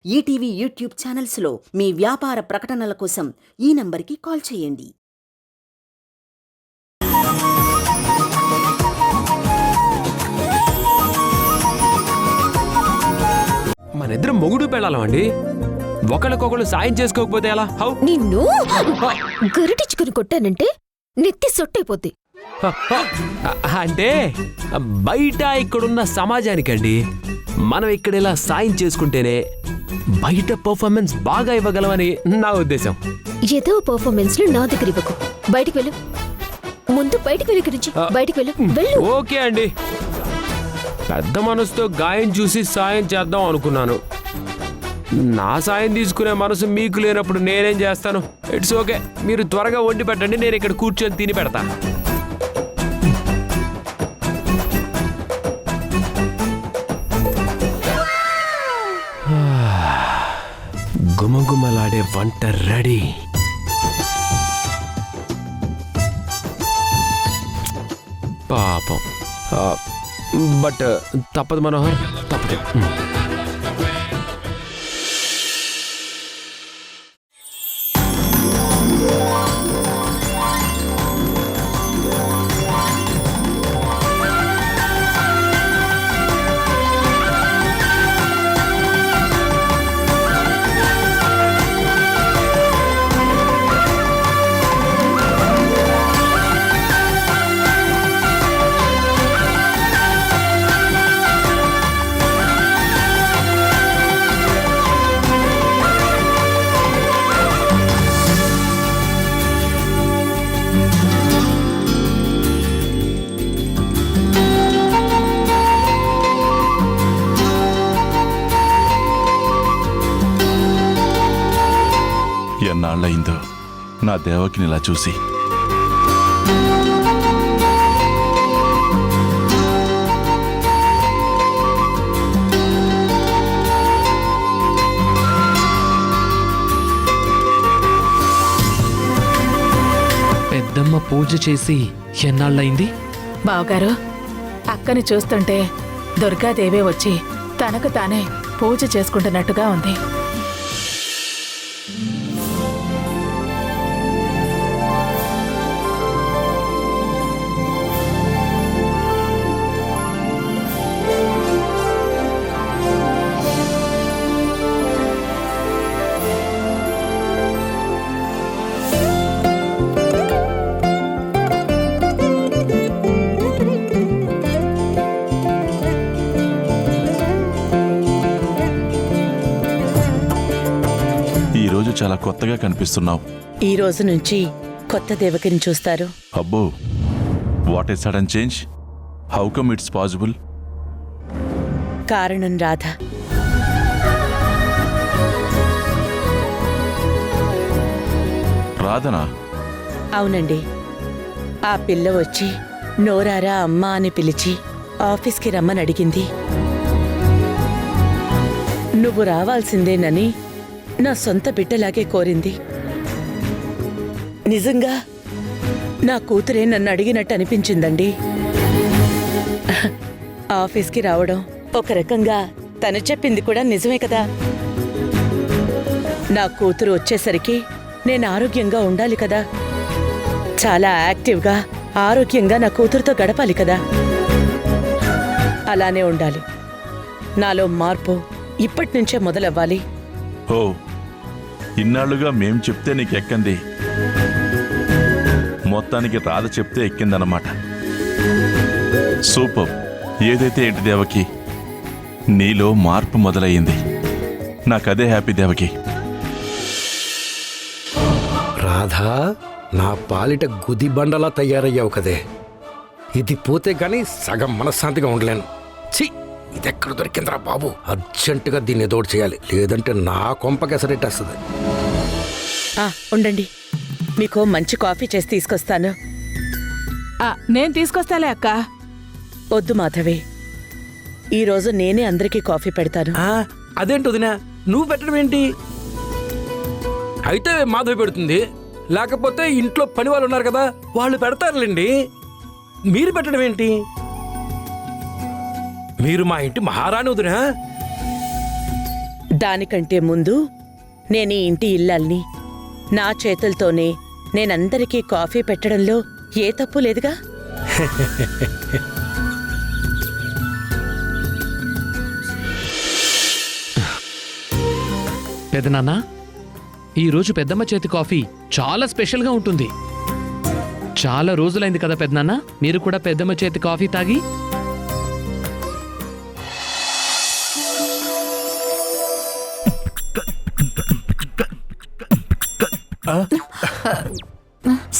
ETV YouTube ఛానల్స్లో మీ వ్యాపార ప్రకటనల కోసం ఈ నంబర్కి కాల్ చేయండి. మనిద్దరం మొగుడు పెళ్ళాలండి. ఒకళ్ళకొకళ్ళు సాయం చేసుకోకపోతే ఎలా? హౌ నిన్ను గరిటిచ్చుకుని కొట్టానంటే నెత్తి సొట్టైపోద్ది. అంటే బయట ఇక్కడున్న సమాజానికండి మనం ఇక్కడ ఇలా సాయం చేసుకుంటేనే బయట పర్ఫార్మెన్స్ బాగా ఇవ్వగలమని నా ఉద్దేశం. ఏదో పర్ఫార్మెన్స్ లో నా దగ్గర ఇవ్వకు. బయటికి వెళ్ళు. ముందు బయటికి వెళ్ళి గురించి బయటికి వెళ్ళు. వెళ్ళు. ఓకే అండి. పెద్ద మనసుతో గాయం చూసి సాయం చేద్దాం అనుకున్నాను. నా సాయం తీసుకునే మనసు మీకు లేనప్పుడు నేనేం చేస్తాను? ఇట్స్ ఓకే, మీరు త్వరగా వండి పెట్టండి, నేను ఇక్కడ కూర్చొని తిని పెడతా. గుమగుమలాడే వంట రెడీ. పాపం, బట్ తప్పదు మనోహర్, తప్పదు. ఎన్నాళ్ళయిందో నా దేవకిని ఇలా చూసి. పెద్దమ్మ పూజ చేసి ఎన్నాళ్ళయింది? బావగారు, అక్కని చూస్తుంటే దుర్గాదేవే వచ్చి తనకు తానే పూజ చేసుకుంటున్నట్టుగా ఉంది. ఈరోజు చాలా కొత్తగా కనిపిస్తున్నావు. ఈ రోజు నుంచి కొత్త దేవకిని చూస్తారు. అబ్బో, what a sudden change. How come it's possible? కారణం రాధ. రాధనా? అవునండి, ఆ పిల్ల వచ్చి నోరారా అమ్మా అని పిలిచి ఆఫీస్కి రమ్మని అడిగింది. నువ్వు రావాల్సిందేనని నా సొంత బిడ్డలాగే కోరింది. నిజంగా నా కూతురే నన్ను అడిగినట్టు అనిపించిందండి. ఆఫీస్కి రావడం ఒక రకంగా తను చెప్పింది కూడా నిజమే కదా. నా కూతురు వచ్చేసరికి నేను ఆరోగ్యంగా ఉండాలి కదా, చాలా యాక్టివ్గా ఆరోగ్యంగా నా కూతురుతో గడపాలి కదా. అలానే ఉండాలి. నాలో మార్పు ఇప్పటి నుంచే మొదలవ్వాలి. ఓ, ఇన్నాళ్లుగా మేం చెప్తే నీకు ఎక్కంది, మొత్తానికి రాధ చెప్తే ఎక్కిందన్నమాట. సూపర్. ఏదైతే ఏంటి దేవకి, నీలో మార్పు మొదలయ్యింది. నాకదే హ్యాపీ దేవకి. రాధా, నా పాలిట గుది బండలా తయారయ్యావు కదే. ఇది పోతే గాని సగం మనశ్శాంతిగా ఉండలేను. ఛీ, ఇదెక్కడ దొరికిందిరా బాబు. అర్జెంటుగా దీన్ని ఎదోడు చేయాలి, లేదంటే నా కొంపకెసరెట్టేస్తుంది. ఉండండి, మీకు మంచి కాఫీ చేసి తీసుకొస్తాను. నేను తీసుకొస్తాలే అక్క. వద్దు మాధవి, ఈరోజు నేనే అందరికీ కాఫీ పెడతాను. అదేంటి వదినా, నువ్వు పెట్టడం ఏంటి? అయితే మాధవి పెడుతుంది, లేకపోతే ఇంట్లో పని వాళ్ళు ఉన్నారు కదా, వాళ్ళు పెడతారులేండి. మీరు పెట్టడం ఏంటి? మీరు మా ఇంటి మహారాణి వదినా. దానికంటే ముందు నేను ఈ ఇంటి ఇల్లాల్ని. నా చేతులతోనే నేనందరికీ కాఫీ పెట్టడంలో ఏ తప్పు లేదుగా. పెదనాన్న, ఈరోజు పెద్దమ్మ చేతి కాఫీ చాలా స్పెషల్గా ఉంటుంది. చాలా రోజులైంది కదా పెదనాన్న మీరు కూడా పెద్దమ్మ చేతి కాఫీ తాగి.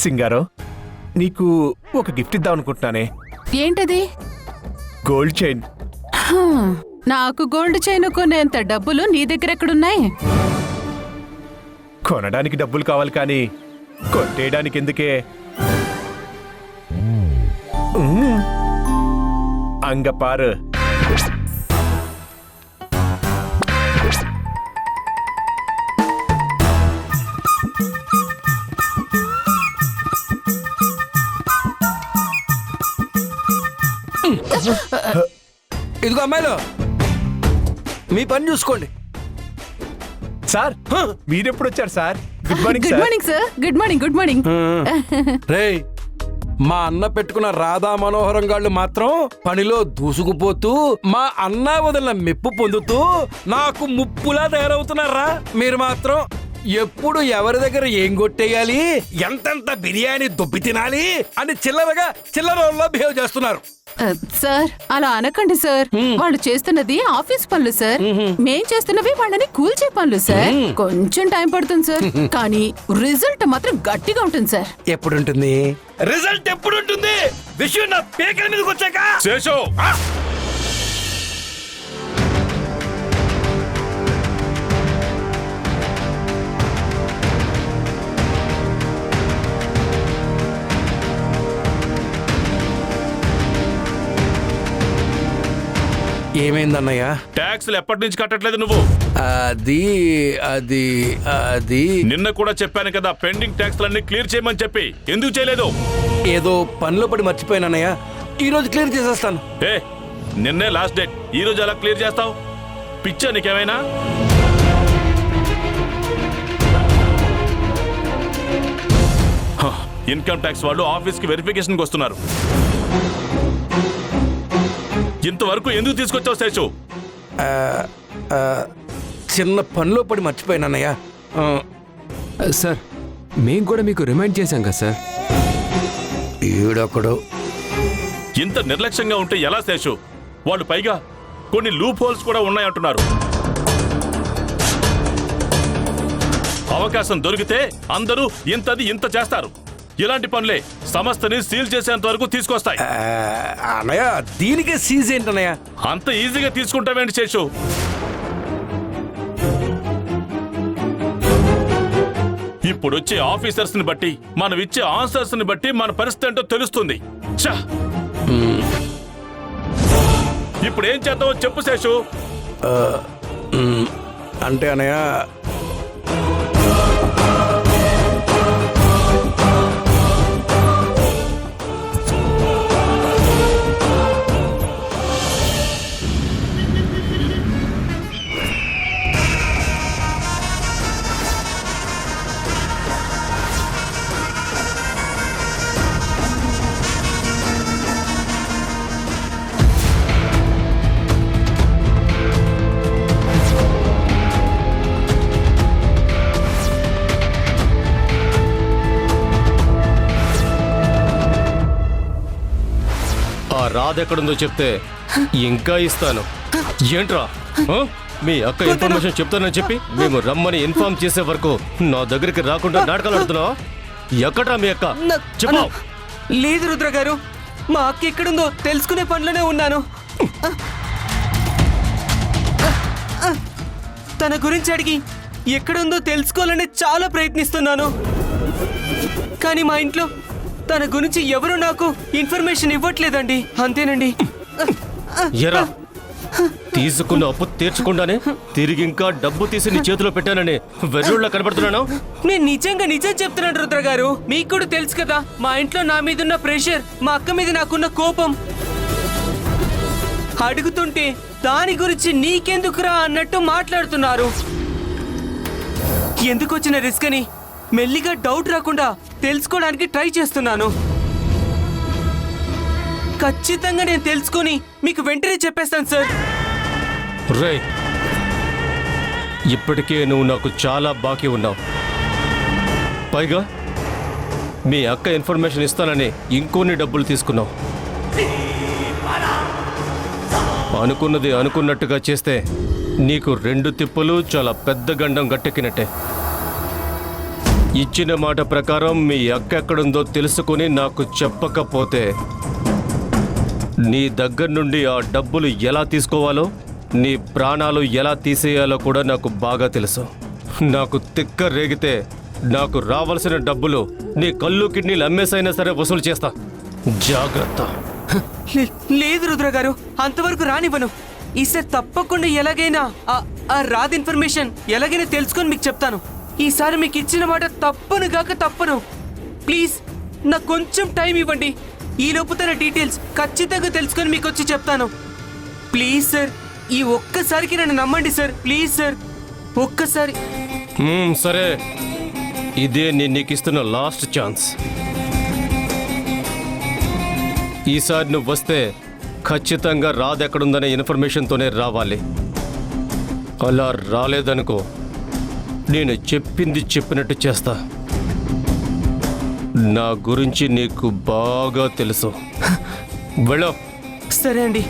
సింగారో, నీకు ఒక గిఫ్ట్ ఇద్దాం అనుకుంటున్నానే. ఏంటది? Gold chain. నాకు గోల్డ్ చైన్ కొనేంత డబ్బులు నీ దగ్గర ఎక్కడున్నాయి? కొనడానికి డబ్బులు కావాలి కానీ కొట్టేయడానికి ఎందుకే? అంగపారు. ఇదిగో అమ్మాయిలు, మీ పని చూసుకోండి. సార్, మీరెప్పుడు వచ్చారు sir? Good morning good sir. Morning sir. Good morning. Good morning. రేయ్, మా అన్న పెట్టుకున్న రాధా మనోహరం గాళ్ళు మాత్రం పనిలో దూసుకుపోతూ మా అన్న వదిలిన మెప్పు పొందుతూ నాకు ముప్పులా తయారవుతున్నారా? మీరు మాత్రం ఎప్పుడు ఎవరి దగ్గర ఏం కొట్టేయాలి, ఎంతెంత బిర్యానీ దొబ్బి తినాలి అని చిల్లరలో బిహేవ్ చేస్తున్నారు. సార్, అలా అనకండి సార్. వాళ్ళు చేస్తున్నది ఆఫీస్ పనులు సార్. మేం చేస్తున్నవి వాళ్ళని కూల్చే పనులు సార్. కొంచెం టైం పడుతుంది సార్, కానీ రిజల్ట్ మాత్రం గట్టిగా ఉంటుంది సార్. ఎప్పుడుంటుంది రిజల్ట్? ఎప్పుడుంటుంది? విషయం నా పేకల మీదకి వచ్చాక శేషు, ఏమైందన్నయ్య? ట్యాక్స్లు ఎప్పటి నుంచి కట్టట్లేదు నువ్వు? అది అది అది నిన్న కూడా చెప్పాను కదా, పెండింగ్ ట్యాక్స్లన్నీ క్లియర్ చేయమని చెప్పి. ఎందుకు చేయలేదు? ఏదో పనిలో పడి మర్చిపోయానన్నయ్య. ఈ రోజు క్లియర్ చేసేస్తాను. ఏ, నిన్నే లాస్ట్ డేట్, ఈ రోజు ఎలా క్లియర్ చేస్తావు? పిచ్చా నీకేమైనా? ఇన్కమ్ ట్యాక్స్ వాళ్ళు ఆఫీస్కి వెరిఫికేషన్కి వస్తున్నారు. ఇంతవరకు ఎందుకు తీసుకొచ్చావు శేషు? చిన్న పనిలో పడి మర్చిపోయానన్నయ్య. సార్, మేము కూడా మీకు రిమైండ్ చేశాం కదా సార్. ఈడొకడు ఇంత నిర్లక్ష్యంగా ఉంటే ఎలా శేషు? వాళ్ళు పైగా కొన్ని లూప్ హోల్స్ కూడా ఉన్నాయంటున్నారు. అవకాశం దొరికితే అందరూ ఇంతది ఇంత చేస్తారు. ఇలాంటి పనులే సంస్థని సీల్ చేసేంత వరకు తీసుకొస్తాయి. అన్నయ్య, దీనికే సీజ్ ఏంటన్నయ్య? అంత ఈజీగా తీసుకుంటావేంటి శేషు? ఇప్పుడు వచ్చే ఆఫీసర్స్ ని బట్టి, మనం ఇచ్చే ఆన్సర్స్ ని బట్టి మన పరిస్థితి ఏంటో తెలుస్తుంది. ఛా! ఇప్పుడు ఏం చేద్దామో చెప్పు శేషు. అంటే అన్నయ్య, రాదెక్కడుందో చెప్తే ఇంకా ఇస్తాను. ఏంట్రా, మీ అక్క ఇన్ఫర్మేషన్ చెప్తానని చెప్పి మేము రమ్మని ఇన్ఫార్మ్ చేసే వరకు నా దగ్గరికి రాకుండా నాటకాలు ఆడుతున్నావా? ఎక్కడ్రా మీ అక్క? చెప్పు. లేదు రుద్ర గారు, మా అక్క ఎక్కడుందో తెలుసుకునే పనిలోనే ఉన్నాను. తన గురించి అడిగి ఎక్కడుందో తెలుసుకోవాలని చాలా ప్రయత్నిస్తున్నాను. కానీ మా ఇంట్లో తన గురించి ఎవరు నాకు ఇన్ఫర్మేషన్ ఇవ్వట్లేదండి. అంతేనండి. ఎరా, తీసుకున్న అప్పు తీర్చకుండానే తిరిగి ఇంకా డబ్బు తీసి నీ చేతిలో పెట్టానని వెర్రుళ్ళ కనబడుతున్నాను. నేను నిజం చెప్తున్నాను రుద్ర గారు. మీకు కూడా తెలుసు కదా, మా ఇంట్లో నా మీద ఉన్న ప్రెషర్, మా అక్క మీద నాకున్న కోపం. అడుగుతుంటే దాని గురించి నీకెందుకురా అన్నట్టు మాట్లాడుతున్నారు. ఎందుకు వచ్చిన రిస్క్ అని మెల్లిగా డౌట్ రాకుండా తెలుసుకోవడానికి ట్రై చేస్తున్నాను. ఖచ్చితంగా నేను తెలుసుకొని మీకు వెంటనే చెప్పేస్తాను సార్. రే, ఇప్పటికే నువ్వు నాకు చాలా బాకీ ఉన్నావు. పైగా మీ అక్క ఇన్ఫర్మేషన్ ఇస్తానని ఇంకొన్ని డబ్బులు తీసుకున్నావు. అనుకున్నది అనుకున్నట్టుగా చేస్తే నీకు 2 తిప్పులు చాలా పెద్ద గండం గట్టెక్కినట్టే. ఇచ్చిన మాట ప్రకారం మీ అక్క ఎక్కడుందో తెలుసుకుని నాకు చెప్పకపోతే నీ దగ్గర నుండి ఆ డబ్బులు ఎలా తీసుకోవాలో, నీ ప్రాణాలు ఎలా తీసేయాలో కూడా నాకు బాగా తెలుసు. నాకు తిక్క రేగితే నాకు రావాల్సిన డబ్బులు నీ కళ్ళు కిడ్నీలు అమ్మేసైనా సరే వసూలు చేస్తా. జాగ్రత్త. లేదు రుద్ర గారు, అంతవరకు రానివ్వను. ఈసారి తప్పకుండా ఎలాగైనా ఆ రాద్ ఇన్ఫర్మేషన్ ఎలాగైనా తెలుసుకొని మీకు చెప్తాను. ఈసారి మీకు ఇచ్చిన మాట తప్పను గాక తప్పను. ప్లీజ్ నాకు కొంచెం టైం ఇవ్వండి. ఈ లోపు తన డీటెయిల్స్ ఖచ్చితంగా తెలుసుకొని మీకు వచ్చి చెప్తాను. ప్లీజ్ సార్, ఈ ఒక్కసారికి నన్ను నమ్మండి సార్. ప్లీజ్ సార్, ఒక్కసారి. సరే, ఇదే నేను నీకు ఇస్తున్న లాస్ట్ ఛాన్స్. ఈసారి నువ్వు వస్తే ఖచ్చితంగా రాదు ఎక్కడుందనే ఇన్ఫర్మేషన్తోనే రావాలి. అలా రాలేదనుకో, నేను చెప్పింది చెప్పినట్టు చేస్తా. నా గురించి నీకు బాగా తెలుసు. వెళ్ళో. సరే అండి,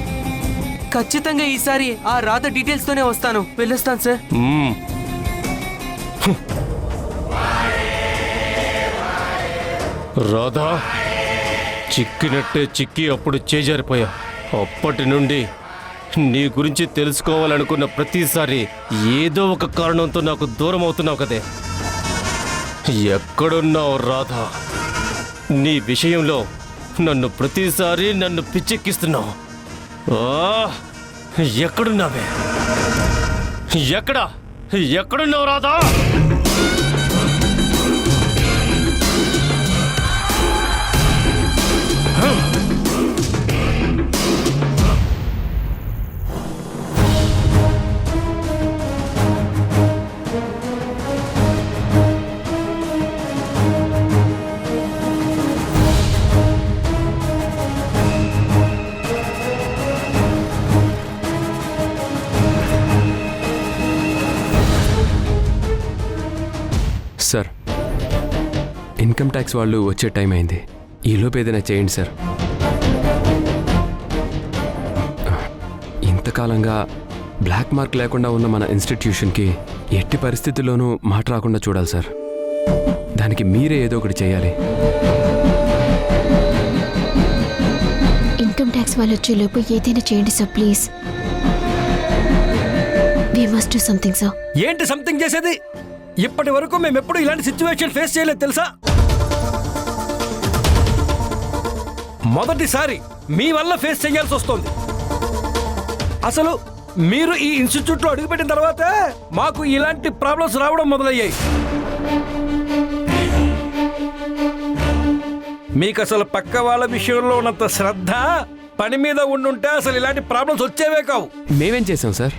ఖచ్చితంగా ఈసారి ఆ రాధ డీటెయిల్స్తోనే వస్తాను. వెళ్ళొస్తాను సార్. రాధా, చిక్కినట్టే చిక్కి అప్పుడు చేజారిపోయా. అప్పటి నుండి నీ గురించి తెలుసుకోవాలనుకున్న ప్రతిసారి ఏదో ఒక కారణంతో నాకు దూరం అవుతున్నావు కదే. ఎక్కడున్నావు రాధా? నీ విషయంలో ప్రతిసారి నన్ను పిచ్చెక్కిస్తున్నావు. ఎక్కడున్నావే? ఎక్కడున్నావు రాధా? సార్, ఇన్కమ్ ట్యాక్స్ వాళ్ళు వచ్చే టైం అయింది. ఈలోపు ఏదైనా చేయండి సార్. ఇంతకాలంగా బ్లాక్ మార్క్ లేకుండా ఉన్న మన ఇన్స్టిట్యూషన్కి ఎట్టి పరిస్థితుల్లోనూ మాట రాకుండా చూడాలి సార్. దానికి మీరే ఏదో ఒకటి చేయాలి. ఇన్కమ్ ట్యాక్స్ వాళ్ళు వచ్చేలోపు ఏదైనా చేయండి sir, please. We must do something sir. ఏంటి సంథింగ్ చేసేది? ఇప్పటి వరకు మేము ఎప్పుడు ఇలాంటి సిచ్యువేషన్ ఫేస్ చేయలేదు తెలుసా? మొదటిసారి మీ వల్ల ఫేస్ చేయాల్సి వస్తుంది. అసలు మీరు ఈ ఇన్స్టిట్యూట్లో అడుగుపెట్టిన తర్వాత మాకు ఇలాంటి ప్రాబ్లమ్స్ రావడం మొదలయ్యాయి. మీకు అసలు పక్క వాళ్ళ విషయంలో ఉన్నంత శ్రద్ధ పని మీద ఉండుంటే అసలు ఇలాంటి ప్రాబ్లమ్స్ వచ్చేవే కావు. మేమేం చేసాం సార్?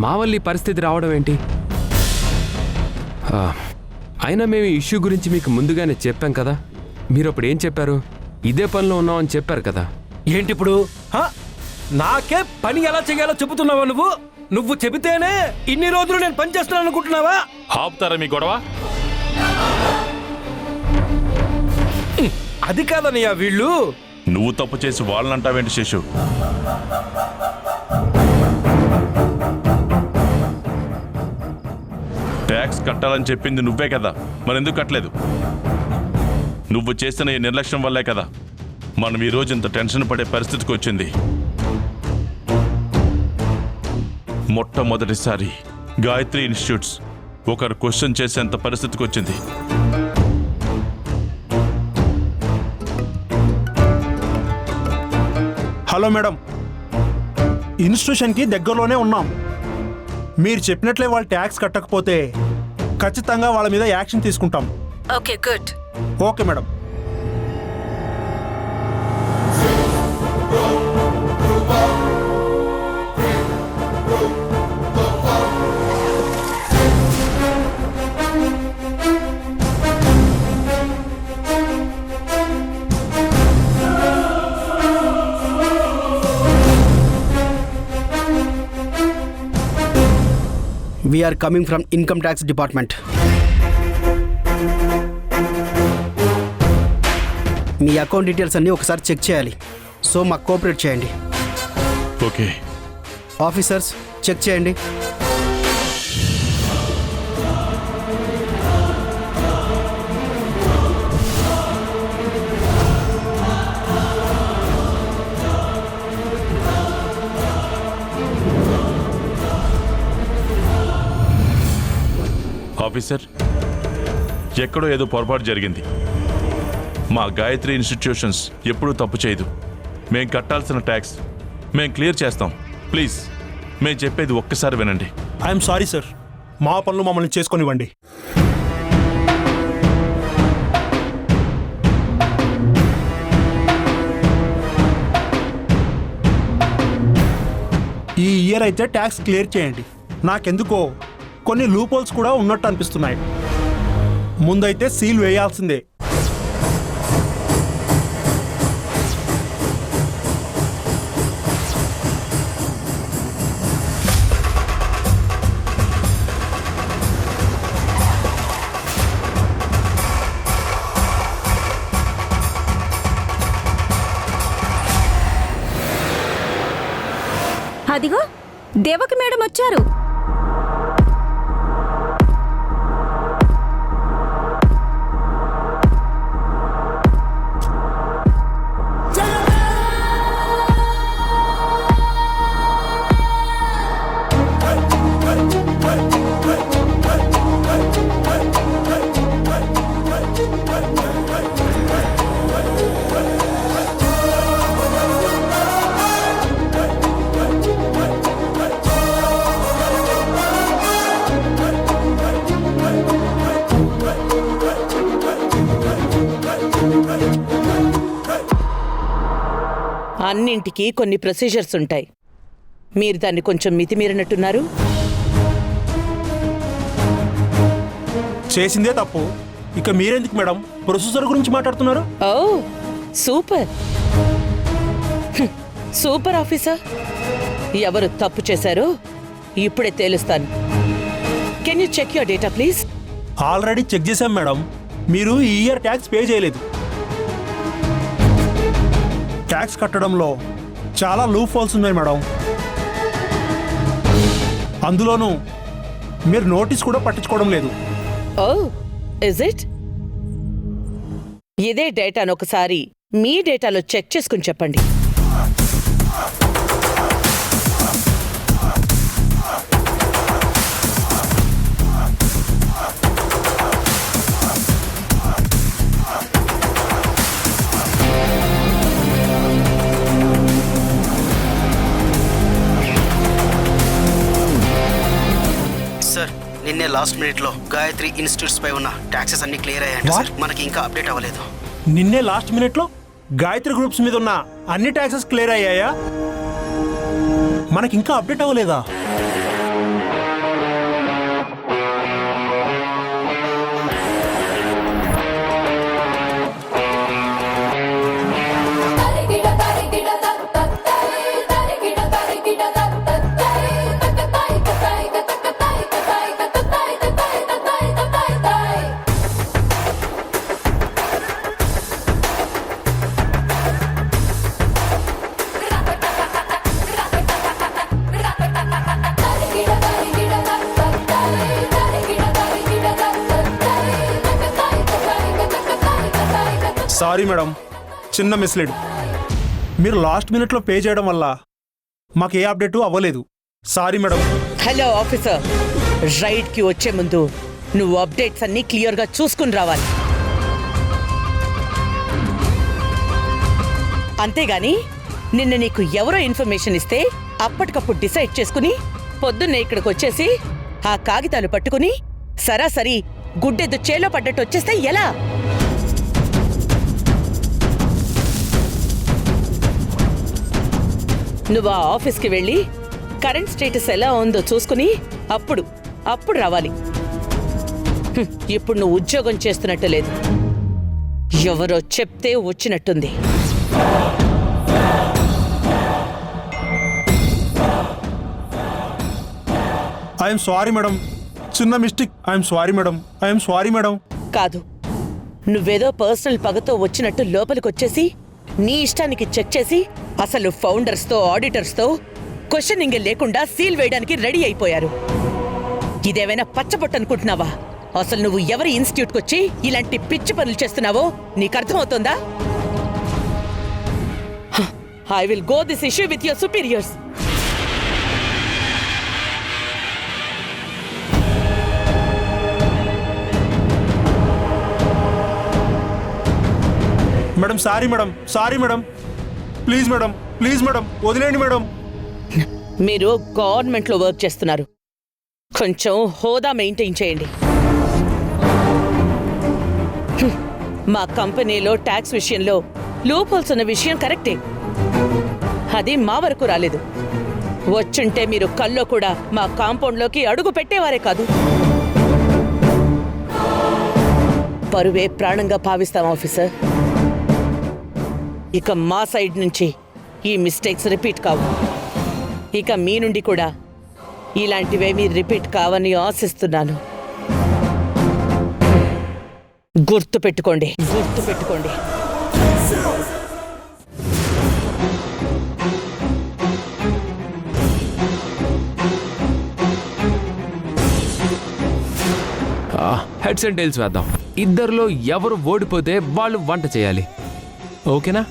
మా వల్ల ఈ పరిస్థితి రావడం ఏంటి? అయినా మేము ఈ ఇష్యూ గురించి మీకు ముందుగానే చెప్పాం కదా. మీరు అప్పుడు ఏం చెప్పారు? ఇదే పనిలో ఉన్నామని చెప్పారు కదా. ఏంటి ఇప్పుడు నాకే పని ఎలా చేయాలో చెబుతున్నావా? నువ్వు చెబితేనే ఇన్ని రోజులు నేను పని చేస్తున్నాను అనుకుంటున్నావా? ఆపుతారా మీ గొడవ? అది కాదన్నయ్య, వీళ్ళు. నువ్వు తప్పు చేసి వాళ్ళనంటావేంటి శేషు? ట్యాక్స్ కట్టాలని చెప్పింది నువ్వే కదా, మరెందుకు కట్టలేదు? నువ్వు చేసిన ఈ నిర్లక్ష్యం వల్లే కదా మనం ఈరోజు ఇంత టెన్షన్ పడే పరిస్థితికి వచ్చింది. మొట్టమొదటిసారి గాయత్రి ఇన్స్టిట్యూట్స్ ఒకరు క్వశ్చన్ చేసేంత పరిస్థితికి వచ్చింది. హలో మేడం, ఇన్స్టిట్యూషన్కి దగ్గరలోనే ఉన్నాం. మీరు చెప్పినట్లే వాళ్ళు ట్యాక్స్ కట్టకపోతే ఖచ్చితంగా వాళ్ళ మీద యాక్షన్ తీసుకుంటాం. Okay, good. Okay madam. We're coming from income tax department. మీ అకౌంట్ డీటెయిల్స్ అన్నీ ఒకసారి చెక్ చేయాలి. సో మాకు కోఆపరేట్ చేయండి. ఓకే ఆఫీసర్స్ చెక్ చేయండి. ఆఫీసర్, ఎక్కడో ఏదో పొరపాటు జరిగింది. మా గాయత్రి ఇన్స్టిట్యూషన్స్ ఎప్పుడూ తప్పు చేయదు. మేం కట్టాల్సిన ట్యాక్స్ మేం క్లియర్ చేస్తాం. ప్లీజ్ మేం చెప్పేది ఒక్కసారి వినండి. ఐఎమ్ సారీ సార్, మా పనులు మమ్మల్ని చేసుకొనివ్వండి. ఈ ఇయర్ అయితే ట్యాక్స్ క్లియర్ చేయండి. నాకెందుకో కొన్ని లూప్ హోల్స్ కూడా ఉన్నట్టు అనిపిస్తున్నాయి. ముందైతే సీల్ వేయాల్సిందే. అదిగో దేవకి మేడం వచ్చారు. అన్నింటికి కొన్ని ప్రొసీజర్స్ ఉంటాయి. మీరు దాన్ని కొంచెం మితిమీరినట్టున్నారు. చేసిందే తప్పు, ఇక మీరెందుకు మేడం ప్రొసెసర్ గురించి మాట్లాడుతున్నారు? ఓ సూపర్ సూపర్ ఆఫీసర్. ఎవరు తప్పు చేశారో ఇప్పుడే తేలుస్తాను. Can you check your data please? Already check చేశాం మేడం. మీరు ఈ ఇయర్ ట్యాక్స్ పే చేయలేదు. ట్యాక్స్ కట్టడంలో చాలా లూప్ హోల్స్ ఉన్నాయి మేడం. అందులోనూ మీరు నోటీస్ కూడా పట్టించుకోవడం లేదు. Oh is it? ఇదే డేటాను ఒకసారి మీ డేటాలో చెక్ చేసుకుని చెప్పండి. సార్, నిన్నే లాస్ట్ మినిట్లో గాయత్రి ఇన్స్టిట్యూట్స్ పై ఉన్న ట్యాక్సెస్ అన్ని క్లియర్ అయ్యాయండి సార్. మనకి ఇంకా అప్డేట్ అవ్వలేదు. నిన్నే లాస్ట్ మినిట్లో గాయత్రి గ్రూప్స్ మీద ఉన్న అన్ని ట్యాక్సెస్ క్లియర్ అయ్యాయా? మనకి ఇంకా అప్డేట్ అవ్వలేదా? సారీ మేడం, చిన్న మిస్లీడ్. మీరు లాస్ట్ మినిట్లో పే చేయడం వల్ల మాకు ఏ అప్డేటు అవ్వలేదు. Sorry madam. Hello officer, raid కి వచ్చే ముందు నువ్వు అప్డేట్స్ అన్ని క్లియర్ గా చూసుకుని రావాలి. అంతేగాని నిన్న నీకు ఎవరో ఇన్ఫర్మేషన్ ఇస్తే అప్పటికప్పుడు డిసైడ్ చేసుకుని పొద్దున్నే ఇక్కడికి వచ్చేసి ఆ కాగితాలు పట్టుకుని సరాసరి గుడ్డెద్దు చేలో పడ్డట్టు వచ్చేస్తే ఎలా? నువ్వు ఆ ఆఫీస్కి వెళ్ళి కరెంట్ స్టేటస్ ఎలా ఉందో చూసుకుని అప్పుడు రావాలి. ఇప్పుడు నువ్వు ఉద్యోగం చేస్తున్నట్టు లేదు, ఎవరో చెప్తే వచ్చినట్టుంది. ఐఎమ్ సారీ మేడం, చిన్న mistake. I'm sorry madam, I'm sorry madam. కాదు, నువ్వేదో పర్సనల్ పగతో వచ్చినట్టు లోపలికొచ్చేసి నీ ఇష్టానికి చెక్ చేసి అసలు ఫౌండర్స్తో ఆడిటర్స్తో క్వశ్చనింగ్ లేకుండా సీల్ వేయడానికి రెడీ అయిపోయారు. ఇదేమైనా పచ్చబొట్టు అనుకుంటున్నావా? అసలు నువ్వు ఎవరి ఇన్స్టిట్యూట్కి వచ్చి ఇలాంటి పిచ్చి పనులు చేస్తున్నావో నీకు అర్థమవుతుందా? I will go this issue with your superiors. Madam sorry madam, sorry madam, please madam, please madam, వదిలేండి మేడం. మీరు గవర్నమెంట్లో వర్క్ చేస్తున్నారు, కొంచెం హోదా మెయింటైన్ చేయండి. మా కంపెనీలో ట్యాక్స్ విషయంలో లూప్హోల్స్ ఉన్న విషయం కరెక్టే, అది మా వరకు రాలేదు. వచ్చుంటే మీరు కల్లో కూడా మా కాంపౌండ్లోకి అడుగు పెట్టేవారే కాదు. పరువే ప్రాణంగా భావిస్తాం ఆఫీసర్. ఇక మా సైడ్ నుంచి ఈ మిస్టేక్స్ రిపీట్ కావు. ఇక మీ నుండి కూడా ఇలాంటివేమీ రిపీట్ కావని ఆశిస్తున్నాను. గుర్తుపెట్టుకోండి, గుర్తుపెట్టుకోండి. హెడ్స్ అండ్ టైల్స్ వేద్దాం. ఇద్దరిలో ఎవరు ఓడిపోతే వాళ్ళు వంట చేయాలి. ఓకేనా?